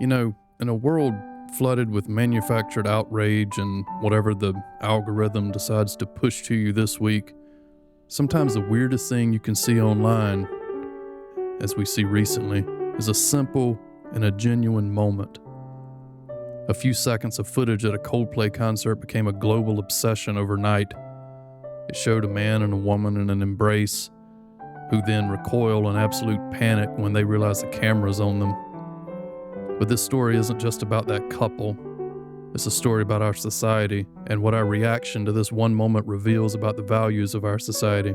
In a world flooded with manufactured outrage and whatever the algorithm decides to push to you this week, sometimes the weirdest thing you can see online, as we see recently, is a simple and a genuine moment. A few seconds of footage at a Coldplay concert became a global obsession overnight. It showed a man and a woman in an embrace, who then recoil in absolute panic when they realize the camera's on them. But this story isn't just about that couple. It's a story about our society and what our reaction to this one moment reveals about the values of our society.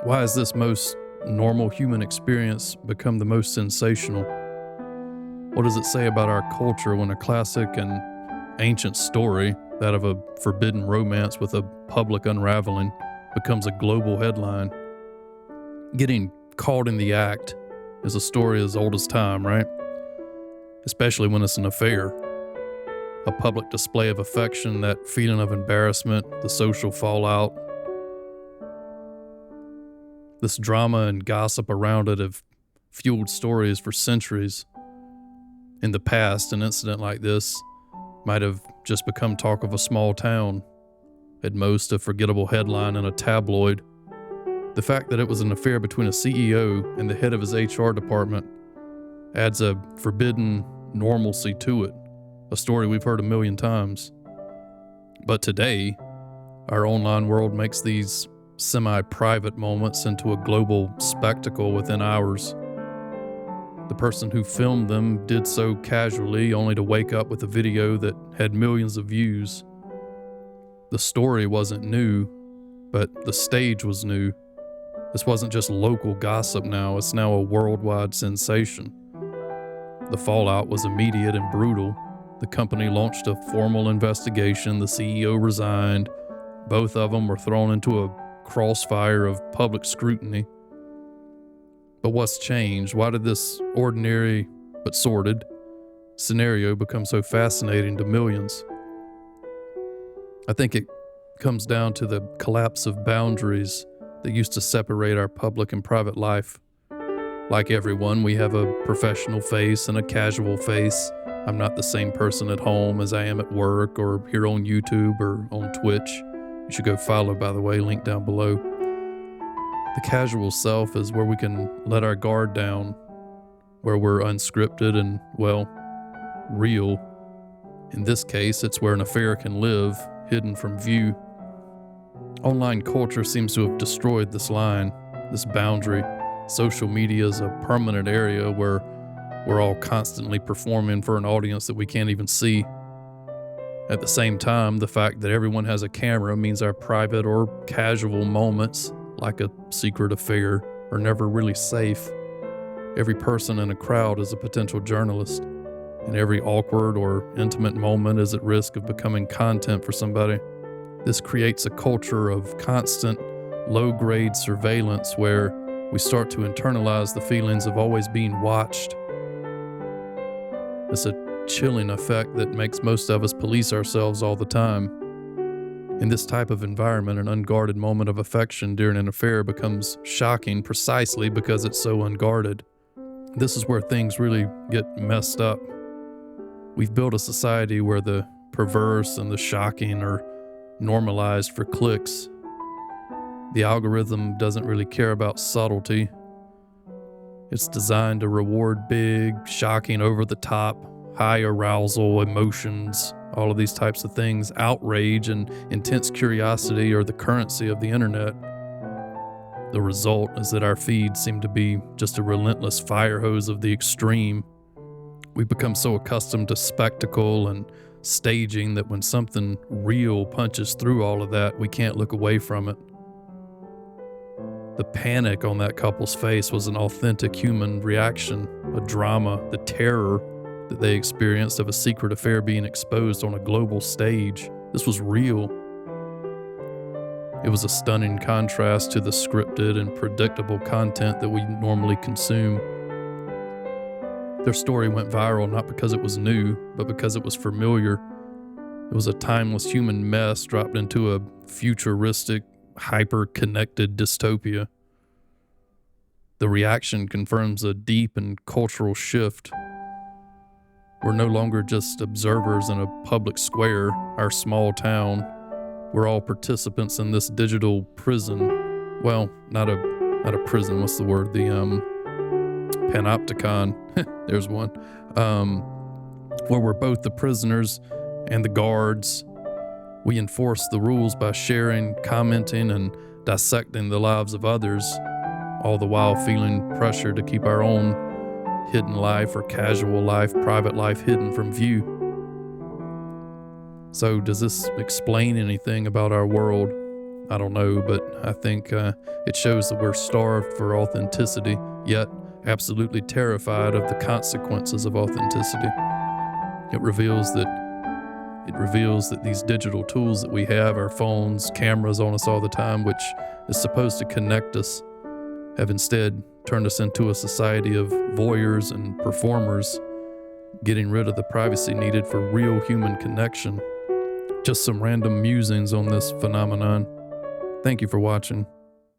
Why has this most normal human experience become the most sensational? What does it say about our culture when a classic and ancient story, that of a forbidden romance with a public unraveling, becomes a global headline? Getting caught in the act is a story as old as time, right? Especially when it's an affair. A public display of affection, that feeling of embarrassment, the social fallout. This drama and gossip around it have fueled stories for centuries. In the past, an incident like this might have just become talk of a small town, at most a forgettable headline in a tabloid. The fact that it was an affair between a CEO and the head of his HR department adds a forbidden normalcy to it, a story we've heard a million times. But today, our online world makes these semi-private moments into a global spectacle within hours. The person who filmed them did so casually, only to wake up with a video that had millions of views. The story wasn't new, but the stage was new. This wasn't just local gossip now, it's now a worldwide sensation. The fallout was immediate and brutal. The company launched a formal investigation, the CEO resigned, both of them were thrown into a crossfire of public scrutiny. But what's changed? Why did this ordinary but sordid scenario become so fascinating to millions? I think it comes down to the collapse of boundaries that used to separate our public and private life. Like everyone, we have a professional face and a casual face. I'm not the same person at home as I am at work or here on YouTube or on Twitch. You should go follow, by the way, link down below. The casual self is where we can let our guard down, where we're unscripted and, well, real. In this case, it's where an affair can live, hidden from view. Online culture seems to have destroyed this line, this boundary. Social media is a permanent area where we're all constantly performing for an audience that we can't even see. At the same time, the fact that everyone has a camera means our private or casual moments, like a secret affair, are never really safe. Every person in a crowd is a potential journalist, and every awkward or intimate moment is at risk of becoming content for somebody. This creates a culture of constant, low-grade surveillance where we start to internalize the feelings of always being watched. It's a chilling effect that makes most of us police ourselves all the time. In this type of environment, an unguarded moment of affection during an affair becomes shocking precisely because it's so unguarded. This is where things really get messed up. We've built a society where the perverse and the shocking are normalized for clicks. The algorithm doesn't really care about subtlety. It's designed to reward big, shocking, over-the-top, high arousal emotions. All of these types of things, outrage and intense curiosity, are the currency of the internet. The result is that our feeds seem to be just a relentless fire hose of the extreme. We've become so accustomed to spectacle and staging that when something real punches through all of that, we can't look away from it. The panic on that couple's face was an authentic human reaction, a drama, the terror that they experienced of a secret affair being exposed on a global stage. This was real. It was a stunning contrast to the scripted and predictable content that we normally consume. Their story went viral not because it was new, but because it was familiar. It was a timeless human mess dropped into a futuristic, hyper-connected dystopia. The reaction confirms a deep and cultural shift. We're no longer just observers in a public square, our small town. We're all participants in this digital prison. Well, not a prison. What's the word? The panopticon. There's one. Where we're both the prisoners and the guards. We enforce the rules by sharing, commenting, and dissecting the lives of others, all the while feeling pressure to keep our own hidden life or casual life, private life hidden from view. So does this explain anything about our world? I don't know, but I think it shows that we're starved for authenticity, yet absolutely terrified of the consequences of authenticity. It reveals that these digital tools that we have, our phones, cameras on us all the time, which is supposed to connect us, have instead turned us into a society of voyeurs and performers, getting rid of the privacy needed for real human connection. Just some random musings on this phenomenon. Thank you for watching.